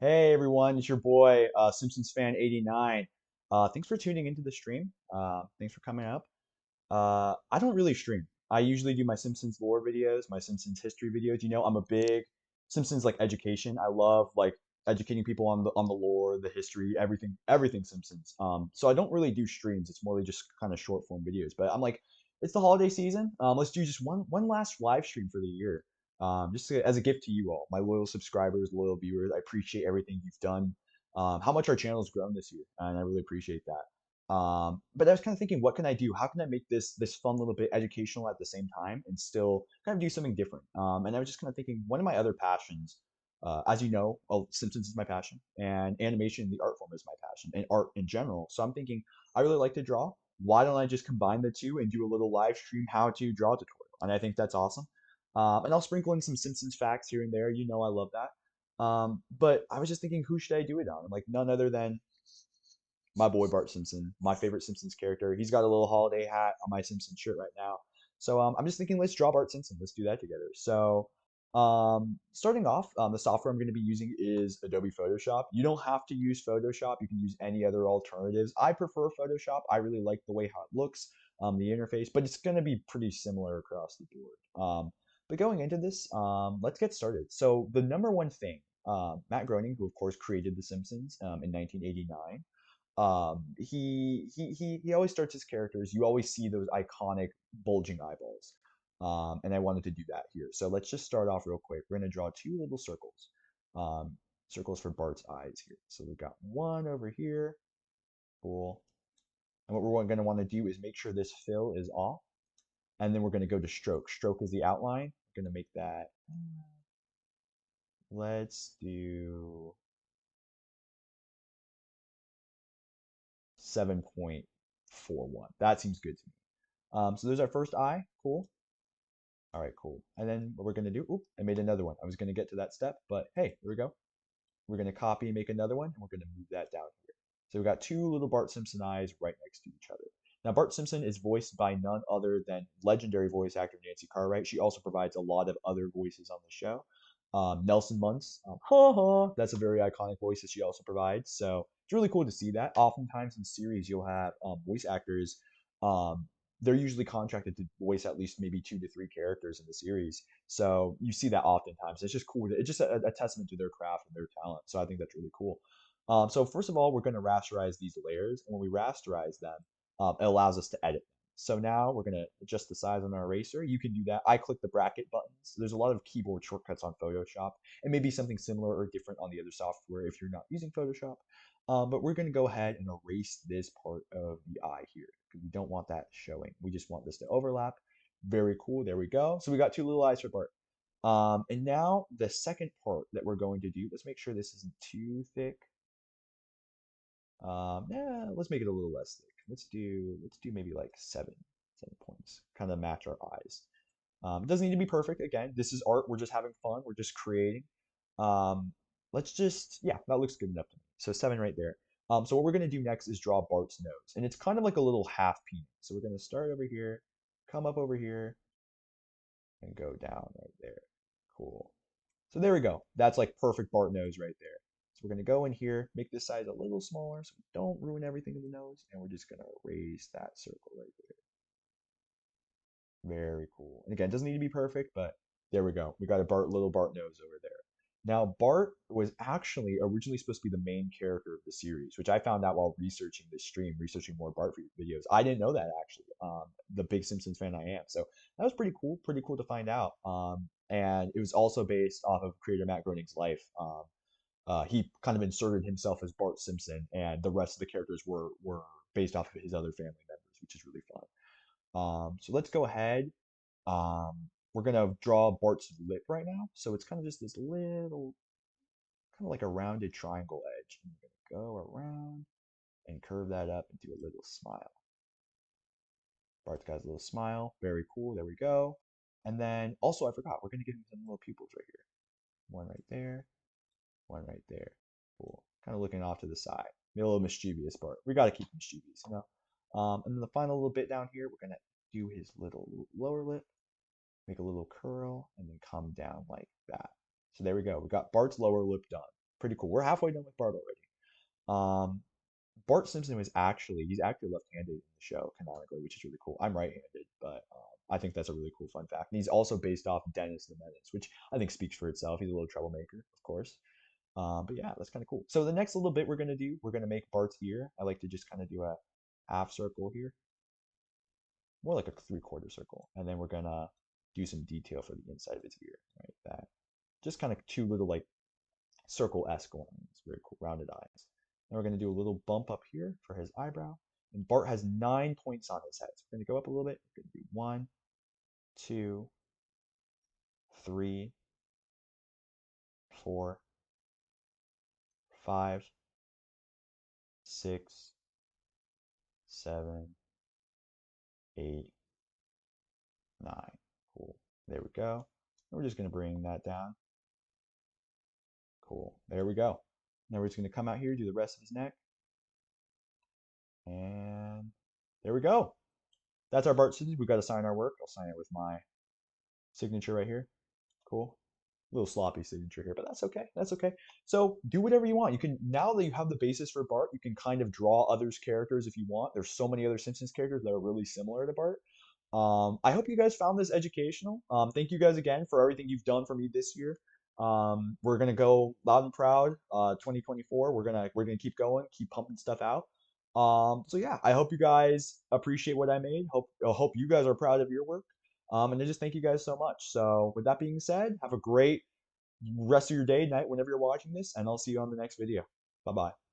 Hey everyone, it's your boy SimpsonsFan89. Thanks for tuning into the stream. Thanks for coming up. I don't really stream. I usually do my Simpsons lore videos, my Simpsons history videos. You know, I'm a big Simpsons like education. I love like educating people on the lore, the history, everything Simpsons. So I don't really do streams. It's more just kind of short form videos. But I'm like, it's the holiday season. Let's do just one last live stream for the year. As a gift to you all, my loyal subscribers, loyal viewers. I appreciate everything you've done. How much our channel has grown this year, and I really appreciate that. But I was kind of thinking, what can I do? How can I make this fun little bit educational at the same time and still kind of do something different? And I was just kind of thinking, one of my other passions, as you know, well, Simpsons is my passion, and animation, the art form is my passion, and art in general. So I'm thinking, I really like to draw. Why don't I just combine the two and do a little live stream how to draw tutorial? And I think that's awesome. And I'll sprinkle in some Simpsons facts here and there. You know, I love that. But I was just thinking, who should I do it on? I'm like, none other than my boy Bart Simpson, my favorite Simpsons character. He's got a little holiday hat on my Simpsons shirt right now. So I'm just thinking, let's draw Bart Simpson. Let's do that together. So starting off, the software I'm going to be using is Adobe Photoshop. You don't have to use Photoshop. You can use any other alternatives. I prefer Photoshop. I really like the way how it looks, the interface, but it's going to be pretty similar across the board. But going into this, let's get started. So the number one thing, Matt Groening, who of course created The Simpsons in 1989, he always starts his characters. You always see those iconic bulging eyeballs, and I wanted to do that here. So let's just start off real quick. We're gonna draw two little circles, um, circles for Bart's eyes here. So we've got one over here, cool. And what we're gonna want to do is make sure this fill is off, and then we're gonna go to stroke. Stroke is the outline. We're gonna make that. Let's do 7.41. That seems good to me. So there's our first eye. Cool. All right, cool. And then what we're gonna do, oop, I made another one. I was gonna get to that step, but hey, here we go. We're gonna copy and make another one, and we're gonna move that down here. So we've got two little Bart Simpson eyes right next to each other. Now, Bart Simpson is voiced by none other than legendary voice actor Nancy Cartwright. She also provides a lot of other voices on the show. Nelson Muntz, ha ha, that's a very iconic voice that she also provides. So it's really cool to see that. Oftentimes in series, you'll have voice actors. Um, they're usually contracted to voice at least maybe two to three characters in the series. So you see that oftentimes. It's just cool. It's just a testament to their craft and their talent. So I think that's really cool. So first of all, we're going to rasterize these layers, and when we rasterize them, it allows us to edit. So now we're going to adjust the size on our eraser. You can do that. I click the bracket buttons. There's a lot of keyboard shortcuts on Photoshop, and maybe something similar or different on the other software if you're not using Photoshop. But we're going to go ahead and erase this part of the eye here because we don't want that showing. We just want this to overlap. Very cool. There we go. So we got two little eyes for Bart. And now the second part that we're going to do, let's make sure this isn't too thick. Yeah, let's make it a little less thick. Let's do maybe like 7 points, kind of match our eyes. It doesn't need to be perfect. Again, this is art. We're just having fun. We're just creating. Um, let's just yeah, that looks good enough to me. So 7 right there. So what we're gonna do next is draw Bart's nose, and it's kind of like a little half penis. So we're gonna start over here, come up over here, and go down right there. Cool. So there we go. That's like perfect Bart nose right there. So we're going to go in here, make this size a little smaller so we don't ruin everything in the nose. And we're just going to erase that circle right there. Very cool. And again, it doesn't need to be perfect, but there we go. We got a little Bart nose over there. Now, Bart was actually originally supposed to be the main character of the series, which I found out while researching this stream, researching more Bart videos. I didn't know that actually. The big Simpsons fan I am. So that was pretty cool to find out. And it was also based off of creator Matt Groening's life. He kind of inserted himself as Bart Simpson, and the rest of the characters were based off of his other family members, which is really fun. So let's go ahead. We're gonna draw Bart's lip right now. So it's kind of just this little, kind of like a rounded triangle edge. And we're gonna go around and curve that up and do a little smile. Bart's got his little smile. Very cool. There we go. And then also I forgot, we're gonna give him some little pupils right here. One right there, one right there. Cool. Kind of looking off to the side. Maybe a little mischievous, but we got to keep mischievous, you know? And then the final little bit down here, we're going to do his little lower lip, make a little curl, and then come down like that. So there we go. We got Bart's lower lip done. Pretty cool. We're halfway done with Bart already. Bart Simpson he's actually left-handed in the show canonically, which is really cool. I'm right-handed, but I think that's a really cool fun fact. And he's also based off Dennis the Menace, which I think speaks for itself. He's a little troublemaker, of course. But yeah, that's kind of cool. So the next little bit we're gonna make Bart's ear. I like to just kind of do a half circle here, more like a three-quarter circle, and then we're gonna do some detail for the inside of his ear, right? That just kind of two little like circle-esque lines, very cool, rounded eyes. Then we're gonna do a little bump up here for his eyebrow. And Bart has 9 points on his head. So we're gonna go up a little bit. We're gonna do 1, 2, 3, 4, 5, 6, 7, 8, 9. Cool. There we go. And we're just going to bring that down. Cool. There we go. Now we're just going to come out here, do the rest of his neck. And there we go. That's our Bart Simpson. We've got to sign our work. I'll sign it with my signature right here. Cool. A little sloppy signature here, but that's okay. That's okay. So do whatever you want. You can, now that you have the basis for Bart, you can kind of draw others characters if you want. There's so many other Simpsons characters that are really similar to Bart. I hope you guys found this educational. Thank you guys again for everything you've done for me this year. We're gonna go loud and proud. 2024. We're gonna keep going, keep pumping stuff out. So yeah, I hope you guys appreciate what I made. I hope you guys are proud of your work. And I just thank you guys so much. So with that being said, have a great rest of your day, night, whenever you're watching this, and I'll see you on the next video. Bye bye.